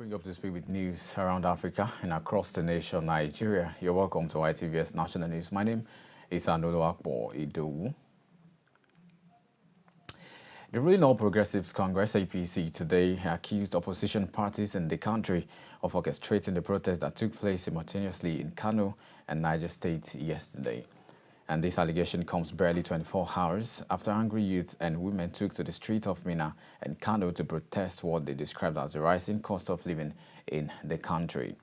Bring you up to speed with news around Africa and across the nation, Nigeria. You're welcome to ITVS National News. My name is Anolo Akbo Idowu. The ruling All Progressives Congress, APC, today accused opposition parties in the country of orchestrating the protest that took place simultaneously in Kano and Niger State yesterday. And this allegation comes barely 24 hours after angry youth and women took to the street of Minna and Kano to protest what they described as the rising cost of living in the country.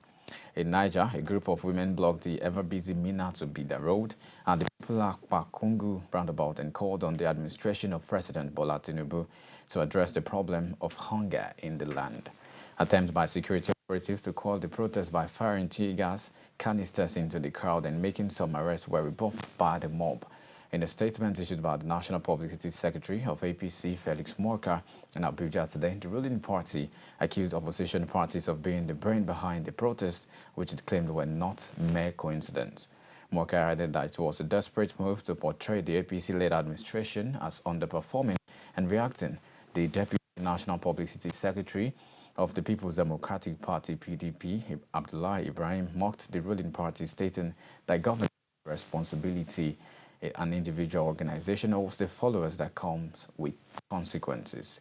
In Niger, a group of women blocked the ever-busy Minna to Bida Road and the popular Pakungu roundabout and called on the administration of President Bola Tinubu to address the problem of hunger in the land. Attempts by security operatives to quell the protest by firing tear gas, canisters into the crowd and making some arrests were rebuffed by the mob. In a statement issued by the National Publicity Secretary of APC, Felix Morka, in Abuja today, the ruling party accused opposition parties of being the brain behind the protest, which it claimed were not mere coincidence. Morka added that it was a desperate move to portray the APC-led administration as underperforming and reacting. The Deputy National Publicity Secretary of the People's Democratic Party, PDP, Abdullahi Ibrahim, mocked the ruling party, stating that government responsibility an individual organization owes the followers that comes with consequences.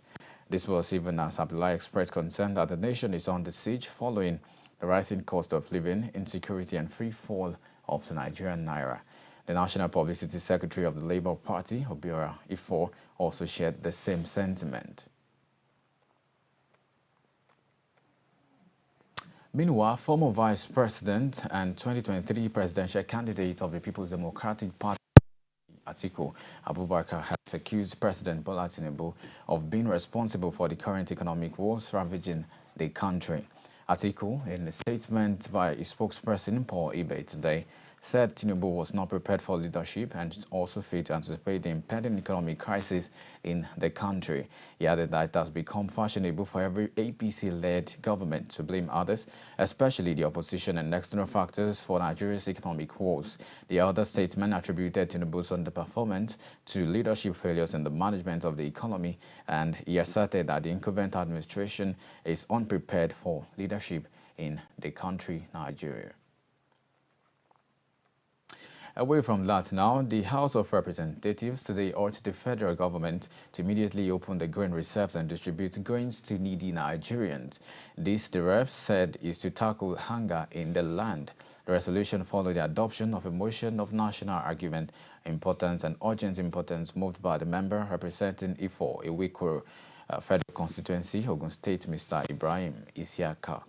This was even as Abdullahi expressed concern that the nation is on the siege following the rising cost of living, insecurity and free fall of the Nigerian naira. The National Publicity Secretary of the Labour Party, Obiora Ifo, also shared the same sentiment. Meanwhile, former Vice President and 2023 presidential candidate of the People's Democratic Party, Atiku Abubakar, has accused President Bola Tinubu of being responsible for the current economic woes ravaging the country. Atiku, in a statement by his spokesperson Paul Ibe today, said Tinubu was not prepared for leadership and also failed to anticipate the impending economic crisis in the country. He added that it has become fashionable for every APC-led government to blame others, especially the opposition and external factors for Nigeria's economic woes. The other statement attributed Tinubu's underperformance to leadership failures in the management of the economy, and he asserted that the incumbent administration is unprepared for leadership in the country, Nigeria. Away from that now, the House of Representatives today urged the federal government to immediately open the grain reserves and distribute grains to needy Nigerians. This, the reps said, is to tackle hunger in the land. The resolution followed the adoption of a motion of national argument importance and urgent importance moved by the member representing Ifo, Iwikuru, Federal Constituency, Ogun State, Mr. Ibrahim Isiaka.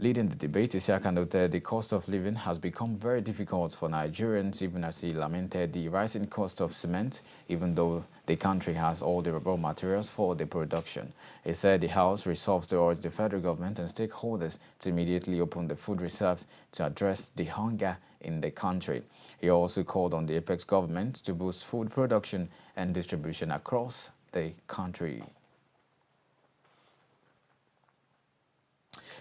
Leading the debate, Isiaka noted the cost of living has become very difficult for Nigerians, even as he lamented the rising cost of cement, even though the country has all the raw materials for the production. He said the House resolves to urge the federal government and stakeholders to immediately open the food reserves to address the hunger in the country. He also called on the Apex government to boost food production and distribution across the country.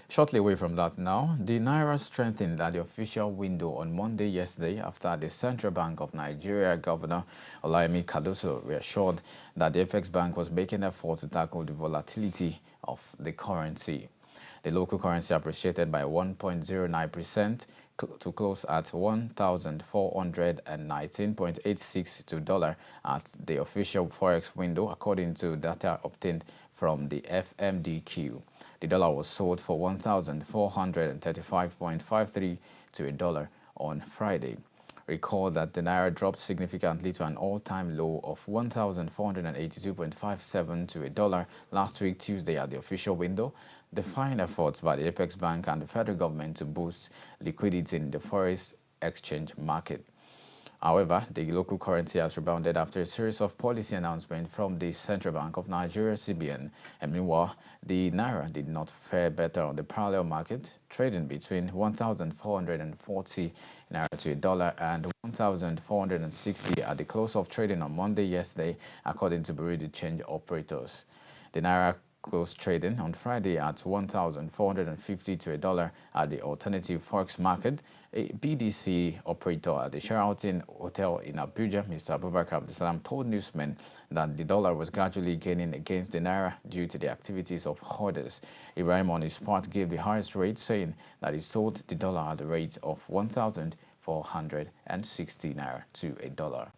Shortly away from that now, the Naira strengthened at the official window on Monday yesterday after the Central Bank of Nigeria Governor Olayemi Cardoso reassured that the FX Bank was making efforts to tackle the volatility of the currency. The local currency appreciated by 1.09% to close at 1,419.86 to dollar at the official forex window, according to data obtained from the FMDQ. The dollar was sold for 1,435.53 to a dollar on Friday. Recall that the Naira dropped significantly to an all-time low of 1,482.57 to a dollar last week, Tuesday, at the official window, defying efforts by the Apex Bank and the federal government to boost liquidity in the forex exchange market. However, the local currency has rebounded after a series of policy announcements from the Central Bank of Nigeria, CBN. And meanwhile, the Naira did not fare better on the parallel market, trading between 1,440 Naira to a dollar and 1,460 at the close of trading on Monday yesterday, according to Bureau de Change operators. The Naira closed trading on Friday at 1,450 to a dollar at the alternative forex market. A BDC operator at the Sheraton Hotel in Abuja, Mr. Abubakar Abdulsalam, told newsmen that the dollar was gradually gaining against the naira due to the activities of hoarders. Ibrahim, on his part, gave the highest rate, saying that he sold the dollar at the rate of 1,460 naira to a dollar.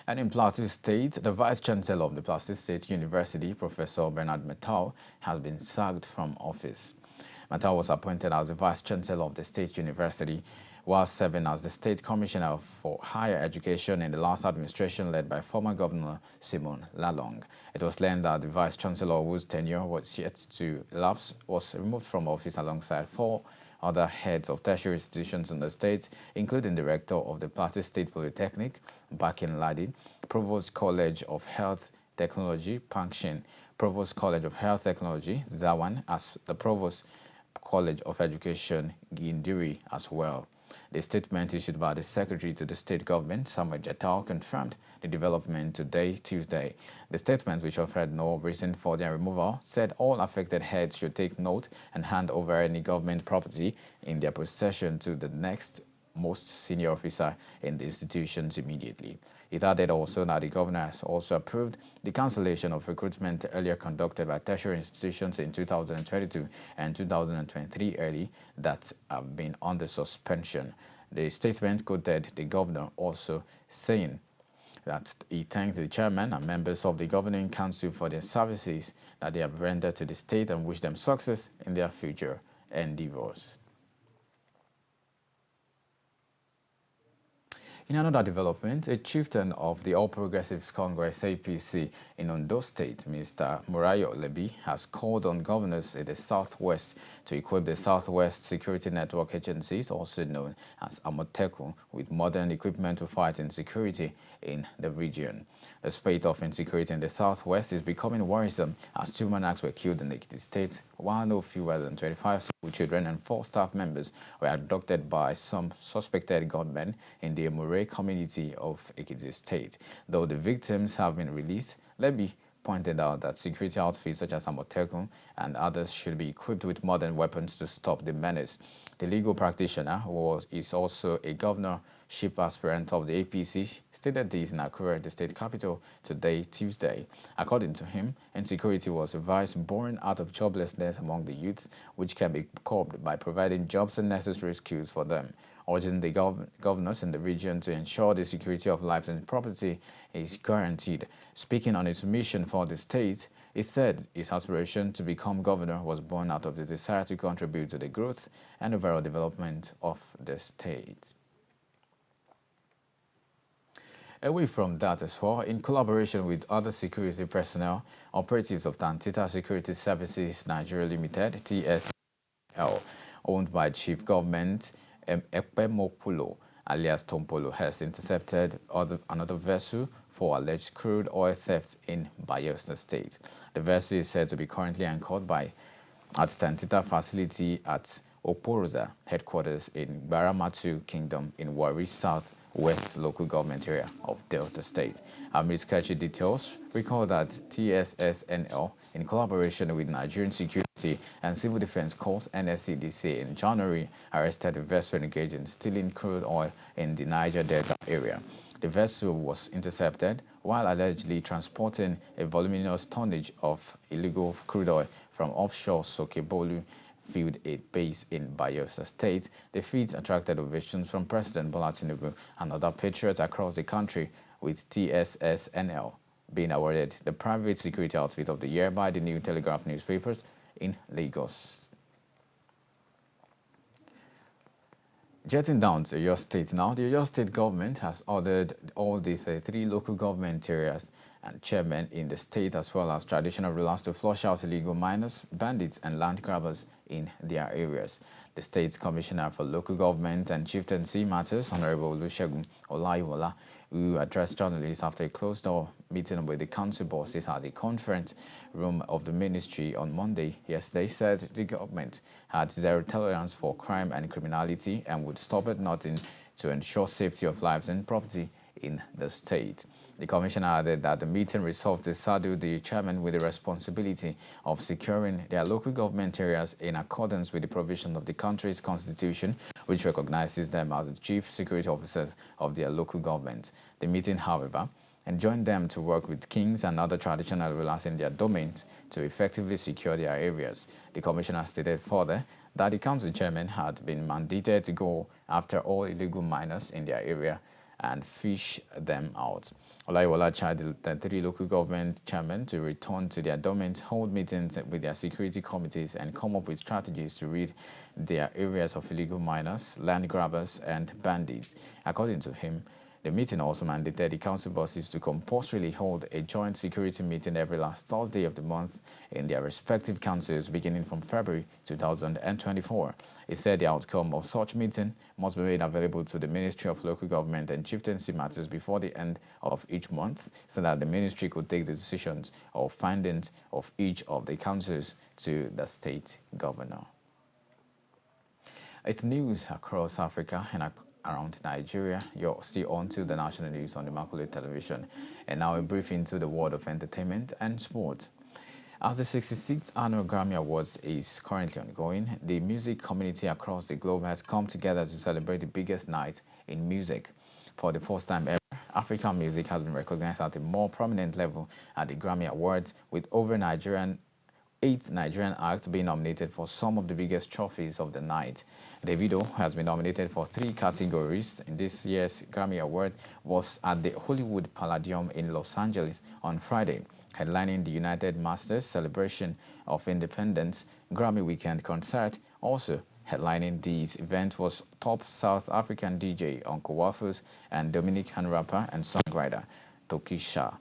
And in Plateau State, the Vice-Chancellor of the Plateau State University, Professor Bernard Metao, has been sacked from office. Metao was appointed as the Vice-Chancellor of the State University while serving as the State Commissioner for Higher Education in the last administration led by former Governor Simon Lalong. It was learned that the Vice-Chancellor, whose tenure was yet to elapse, was removed from office alongside 4 other heads of tertiary institutions in the state, including the rector of the Plateau State Polytechnic, Bakin Ladi, Provost College of Health Technology, Pangshin, Provost College of Health Technology, Zawan, as the Provost College of Education, Gindiri, as well. The statement issued by the Secretary to the State Government, Samuel Jatao, confirmed the development today, Tuesday. The statement, which offered no reason for their removal, said all affected heads should take note and hand over any government property in their possession to the next most senior officer in the institutions immediately. It added also that the governor has also approved the cancellation of recruitment earlier conducted by tertiary institutions in 2022 and 2023 early that have been under suspension. The statement quoted the governor also saying that he thanked the chairman and members of the governing council for their services that they have rendered to the state and wished them success in their future endeavors. In another development, a chieftain of the All Progressives Congress APC in Ondo State, Mr. Murayo Lebi, has called on governors in the Southwest to equip the Southwest Security Network agencies, also known as Amoteku, with modern equipment to fight insecurity in the region. The spate of insecurity in the Southwest is becoming worrisome as 2 monarchs were killed in the Ekiti State, while no fewer than 25 school children and 4 staff members were abducted by some suspected gunmen in the Emure community of Ekiti State. Though the victims have been released, Lebi pointed out that security outfits such as Amoteku and others should be equipped with modern weapons to stop the menace. The legal practitioner, who is also a governorship aspirant of the APC, stated this in Akure, the state capital, today, Tuesday. According to him, insecurity was a vice born out of joblessness among the youth, which can be curbed by providing jobs and necessary skills for them, urging the governors in the region to ensure the security of lives and property is guaranteed. Speaking on its mission for the state, he said his aspiration to become governor was born out of the desire to contribute to the growth and overall development of the state. Away from that as well, in collaboration with other security personnel, operatives of Tantita Security Services Nigeria Limited, TSL, owned by Chief Government Ekpemopulo, alias Tompolo, has intercepted another vessel for alleged crude oil theft in Bayelsa State. The vessel is said to be currently anchored at Tantita facility at Oporoza headquarters in Baramatu Kingdom in Warri South West local government area of Delta State. Amid sketchy details, recall that TSSNL, in collaboration with Nigerian Security and Civil Defense Corps NSCDC in January, arrested a vessel engaged in stealing crude oil in the Niger Delta area. The vessel was intercepted while allegedly transporting a voluminous tonnage of illegal crude oil from offshore Sokebolu field aid base in Bayelsa State. The feat attracted ovations from President Bola Tinubu and other patriots across the country, with TSSNL being awarded the Private Security Outfit of the Year by the New Telegraph newspapers in Lagos. Jetting down to Oyo State now, the Oyo State government has ordered all the 33 local government areas and chairmen in the state, as well as traditional rulers, to flush out illegal miners, bandits, and land grabbers in their areas. The state's commissioner for local government and chieftaincy matters, Honorable Olusegun Olaiwola, who addressed journalists after a closed-door meeting with the council bosses at the conference room of the ministry on Monday yesterday, said the government had zero tolerance for crime and criminality and would stop at nothing to ensure safety of lives and property in the state. The commissioner added that the meeting resolved to saddle the chairman with the responsibility of securing their local government areas in accordance with the provision of the country's constitution, which recognizes them as the chief security officers of their local government. The meeting, however, enjoined them to work with kings and other traditional rulers in their domains to effectively secure their areas. The commissioner stated further that the council chairman had been mandated to go after all illegal miners in their area and fish them out. Olayiwola charged the 3 local government chairmen to return to their domains, hold meetings with their security committees, and come up with strategies to rid their areas of illegal miners, land grabbers, and bandits. According to him, the meeting also mandated the council bosses to compulsorily hold a joint security meeting every last Thursday of the month in their respective councils beginning from February 2024. He said the outcome of such meeting must be made available to the Ministry of Local Government and Chieftaincy Matters before the end of each month so that the ministry could take the decisions or findings of each of the councils to the state governor. It's news across Africa and around Nigeria. You're still on to the national news on Immaculate Television. And now a brief into the world of entertainment and sport. As the 66th Annual Grammy Awards is currently ongoing, the music community across the globe has come together to celebrate the biggest night in music. For the first time ever, African music has been recognized at a more prominent level at the Grammy Awards, with over 8 Nigerian acts being nominated for some of the biggest trophies of the night. Davido has been nominated for 3 categories in this year's Grammy Award, was at the Hollywood Palladium in Los Angeles on Friday, headlining the United Masters Celebration of Independence Grammy Weekend concert. Also headlining this event was top South African DJ Uncle Waffles and Dominican rapper and songwriter Tokisha.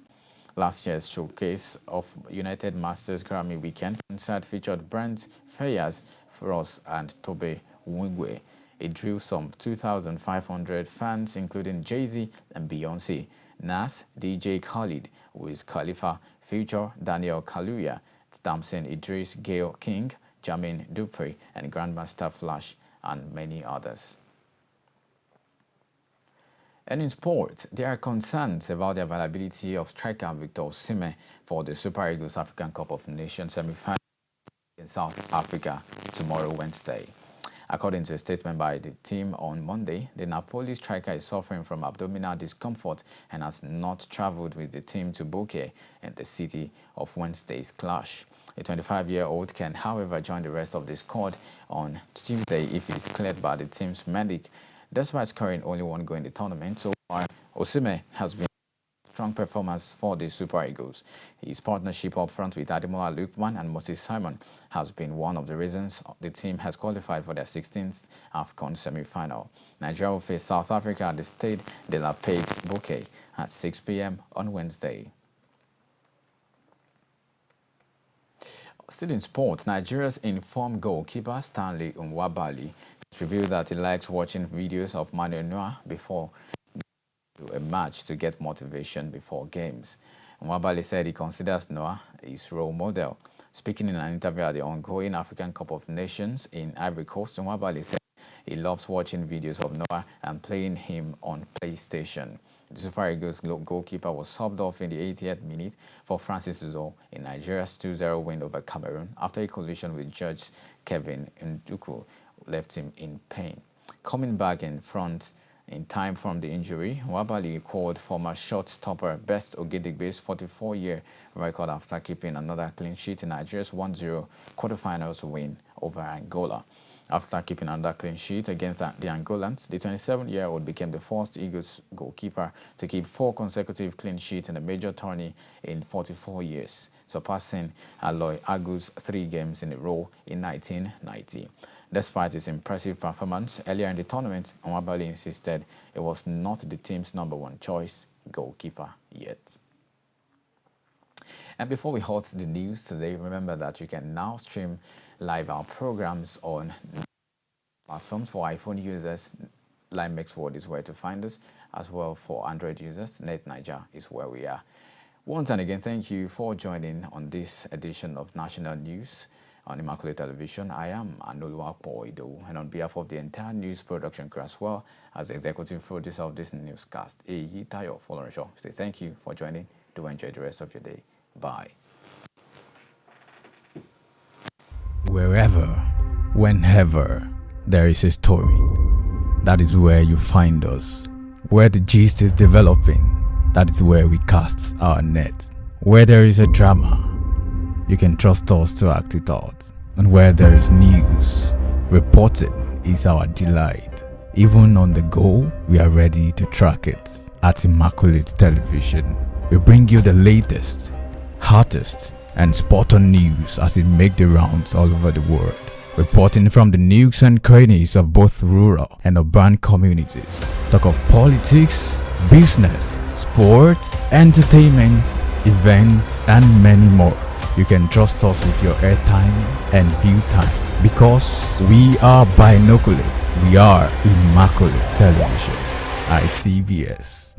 Last year's showcase of United Masters Grammy Weekend concert featured Brent Faiyaz, Ross and Tobe Nwigwe. It drew some 2,500 fans, including Jay-Z and Beyoncé, Nas, DJ Khaled, Wiz Khalifa, Future, Daniel Kaluuya, Damson Idris, Gayle King, Jermaine Dupri, and Grandmaster Flash, and many others. And in sport, there are concerns about the availability of striker Victor Osimhen for the Super Eagles African Cup of Nations semi-final in South Africa tomorrow, Wednesday. According to a statement by the team on Monday, the Napoli striker is suffering from abdominal discomfort and has not traveled with the team to Bouake in the city of Wednesday's clash. The 25-year-old can, however, join the rest of the squad on Tuesday if he is cleared by the team's medic. Despite scoring only 1 goal in the tournament so far, Osimhen has been a strong performance for the Super Eagles. His partnership up front with Ademola Lookman and Moses Simon has been one of the reasons the team has qualified for their 16th AFCON semi-final. Nigeria will face South Africa at the Stade de la Paix Bouake at 6 p.m. on Wednesday. Still in sport, Nigeria's informed goalkeeper Stanley Nwabali revealed that he likes watching videos of Manuel Neuer before a match to get motivation before games. Nwabali said he considers Neuer his role model. Speaking in an interview at the ongoing African Cup of Nations in Ivory Coast, Nwabali said he loves watching videos of Neuer and playing him on PlayStation. The Super Eagles goalkeeper was subbed off in the 80th minute for Francis Uzo in Nigeria's 2-0 win over Cameroon after a collision with Judge Kevin Nduku left him in pain. Coming back in front in time from the injury, Nwabali called former shot stopper Best Ogedigbe's 44-year record after keeping another clean sheet in Nigeria's 1-0 quarterfinals win over Angola. After keeping another clean sheet against the Angolans, the 27-year-old became the first Eagles goalkeeper to keep 4 consecutive clean sheets in a major tourney in 44 years, surpassing Aloy Agu's 3 games in a row in 1990. Despite his impressive performance earlier in the tournament, Nwabali insisted it was not the team's #1 choice goalkeeper yet. And before we halt the news today, remember that you can now stream live our programs on platforms. For iPhone users, Limex World is where to find us. As well, for Android users, NetNiger is where we are. Once and again, thank you for joining on this edition of National News. on Immaculate Television. I am Anoluwapo Ido, and on behalf of the entire news production crew as well as the executive producer of this newscast, Tayo Folorenshaw, say thank you for joining. Do enjoy the rest of your day. Bye. Wherever, whenever there is a story, that is where you find us. Where the gist is developing, that is where we cast our net. Where there is a drama, you can trust us to act it out. And where there is news, reporting is our delight. Even on the go, we are ready to track it. At Immaculate Television, we bring you the latest, hottest, and spot-on news as it makes the rounds all over the world. Reporting from the nooks and crannies of both rural and urban communities. Talk of politics, business, sports, entertainment, events, and many more. You can trust us with your airtime and view time because we are binoculate. We are Immaculate Television, ITVS.